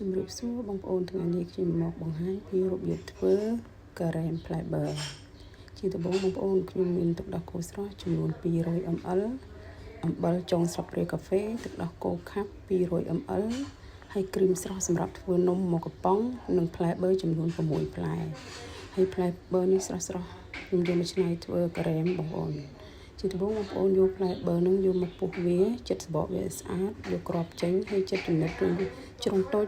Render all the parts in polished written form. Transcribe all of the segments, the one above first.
ជំរាបសួរបងប្អូនថ្ងៃនេះខ្ញុំមកបង្ហាញពីរបៀបធ្វើការ៉េមផ្លែបឺជាដំបូងបងប្អូនខ្ញុំមានទឹកដោះគោស្រស់ចំនួន200 ml អំបិលចុងស្លាបព្រាកាហ្វេទឹកដោះគោខាប់200 ml ហើយគ្រីមស្រស់សម្រាប់ធ្វើនំមកកំប៉ុងនិងផ្លែបឺចំនួន6ផ្លែហើយផ្លែបឺនេះស្រស់ខ្ញុំយកមកច្នៃធ្វើការ៉េមបងប្អូនជាដំបូងបងប្អូនយកផ្លែបឺនឹងយកមកពុះវាចិត្តសបកវាស្អាតយកគ្រាប់ចេញហើយចិត្តចំណិតឬជ្រុងតូច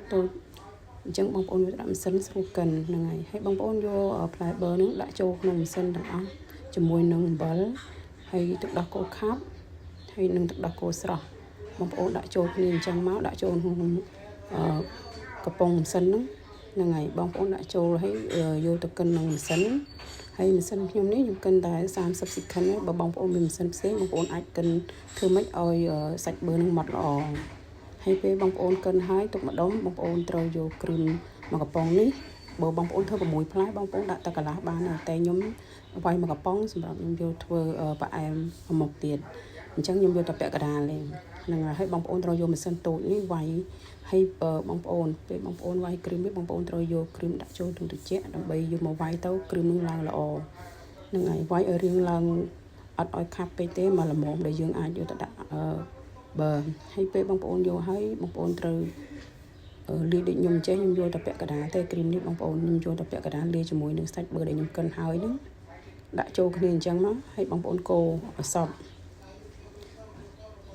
អញ្ចឹងបងប្អូនយកដាក់ម៉ាស៊ីនស្រួលកិនហ្នឹងហើយបងប្អូនយកផ្លែបឺនឹងដាក់ចូលក្នុងម៉ាស៊ីនទាំងអស់ជាមួយនឹងអំបិលហើយទឹកដោះគោខាប់ហើយនឹងទឹកដោះគោស្រស់បងប្អូនដាក់ចូលគ្នាអញ្ចឹងមកដាក់ចូលក្នុងកំប៉ុងម៉ាស៊ីនហ្នឹងហើយបងប្អូនដាក់ចូលហើយយកទៅកិនក្នុងម៉ាស៊ីនហើយម៉ាស៊ីនខ្ញុំនេះខ្ញុំកិនតែ30 second ទេបើបងប្អូនមានម៉ាស៊ីនផ្សេងបងប្អូនអាចកិនធ្វើម៉េចឲ្យសាច់បឺនឹងម៉ត់ល្អហើយពេលបងប្អូនកិនហើយទុកម្ដុំបងប្អូនត្រូវយកគ្រឿងមកកំប៉ុងនេះបើបងប្អូនធ្វើ6ផ្លែបងប្អូនដាក់តែកន្លះបានតែខ្ញុំវាយមកកំប៉ុងសម្រាប់ខ្ញុំយកធ្វើផ្អែមមកទៀតអញ្ចឹងខ្ញុំយកតែពាក់កណ្ដាលលេងហ្នឹងហើយបងប្អូនត្រូវយកម៉ាស៊ីនតូចនេះវាយហើយបងប្អូនពេលបងប្អូនវាយគ្រីមនេះបងប្អូនត្រូវយកគ្រីមដាក់ចូលក្នុងត្រជាក់ដើម្បីយកមកវាយទៅគ្រីមនឹងឡើងល្អហ្នឹងហើយវាយឲ្យរាងឡើងអត់ឲ្យខាប់ពេកទេមកល្មមដែលយើងអាចយកទៅដាក់បើហើយពេលបងប្អូនយកហើយបងប្អូនត្រូវលាយដូចខ្ញុំចេះខ្ញុំយកតែពាក់កណ្ដាលតែគ្រីមនេះបងប្អូនខ្ញុំយកតែពាក់កណ្ដាលលាយជាមួយនឹងសាច់បឺដែលខ្ញុំកិនហើយហ្នឹងដាក់ចូលគ្នាអញ្ចឹងមកហើយបងប្អូនកូរឲ្យសព្វ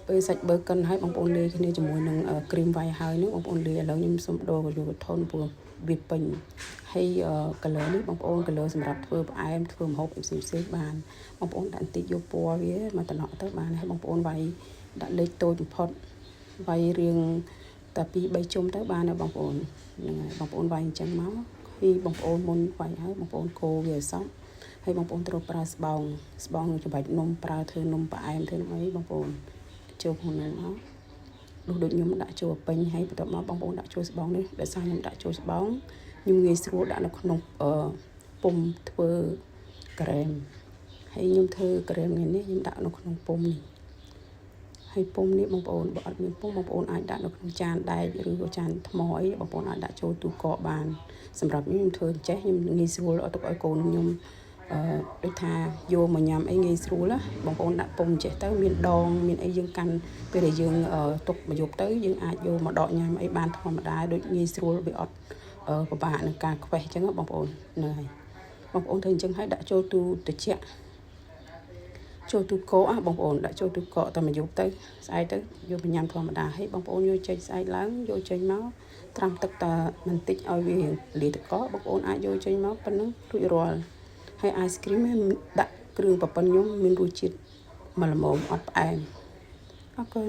ពេលសាច់បឺកិនហើយបងប្អូនលាយគ្នាជាមួយនឹងគ្រីមវាយហើយហ្នឹងបងប្អូនលាយឥឡូវខ្ញុំសុំដូរយកថនព្រោះវាពេញហើយ color នេះបងប្អូន color សម្រាប់ធ្វើផ្អែមធ្វើម្ហូបផ្សេងបានបងប្អូនដាក់បន្តិចយកពណ៌វាមកតំណក់ទៅបានហើយបងប្អូនវាយដាក់លេខតូចបំផុតវាយរៀងតែ2 3ជុំទៅបានហើយបងប្អូនហ្នឹងហើយបងប្អូនវាយអញ្ចឹងមកហើយបងប្អូនមុនវាយហើយបងប្អូនកូរវាឲ្យសព្វហើយបងប្អូនត្រូវប្រើស្បោងច្បាច់នំប្រើធ្វើនំផ្អែមធ្វើនំអីបងប្អូនចូលក្នុងនោះមកដូចខ្ញុំដាក់ចូលពេញហើយបន្ទាប់មកបងប្អូនដាក់ចូលស្បោងនេះដោយសារខ្ញុំដាក់ចូលស្បោងខ្ញុំងាយស្រួលដាក់នៅក្នុងពុំធ្វើការ៉េមហើយខ្ញុំធ្វើការ៉េមថ្ងៃនេះខ្ញុំដាក់នៅក្នុងពុំនេះហើយពុំនេះបងប្អូនបើអត់មានពុំបងប្អូនអាចដាក់នៅក្នុងចានដែកឬក៏ចានថ្មអីបងប្អូនអាចដាក់ចូលទូកកបានសម្រាប់ខ្ញុំធ្វើចេះខ្ញុំងាយស្រួលអត់ទុកឲ្យកូនខ្ញុំដូចថាយកមកញ៉ាំអីងាយស្រួលណាបងប្អូនដាក់ពុំចេះទៅមានដងមានអីយើងកាន់ពេលដែលយើងទុកមកយប់ទៅយើងអាចយកមកដកញ៉ាំអីបានធម្មតាដូចងាយស្រួលវាអត់ពិបាកនឹងការខ្វេះអញ្ចឹងបងប្អូនហ្នឹងហើយបងប្អូនធ្វើអញ្ចឹងហើយដាក់ចូលទូត្រជាក់ចូលទូកកបងប្អូនដាក់ចូលទូកកតែមកយប់ទៅស្អែកទៅយកមកញ៉ាំធម្មតាហើយបងប្អូនយកចេញស្អែកឡើងយកចេញមកត្រាំទឹកតែបន្តិចឲ្យវាលាទឹកកកបងប្អូនអាចយកចេញមកប៉ុណ្ណឹងរួចរាល់ហើយអាយស្គ្រីមដាក់គ្រឿងប៉ប៉ុនខ្ញុំមានរសជាតិមកល្មមអត់ផ្អែមអរគុណ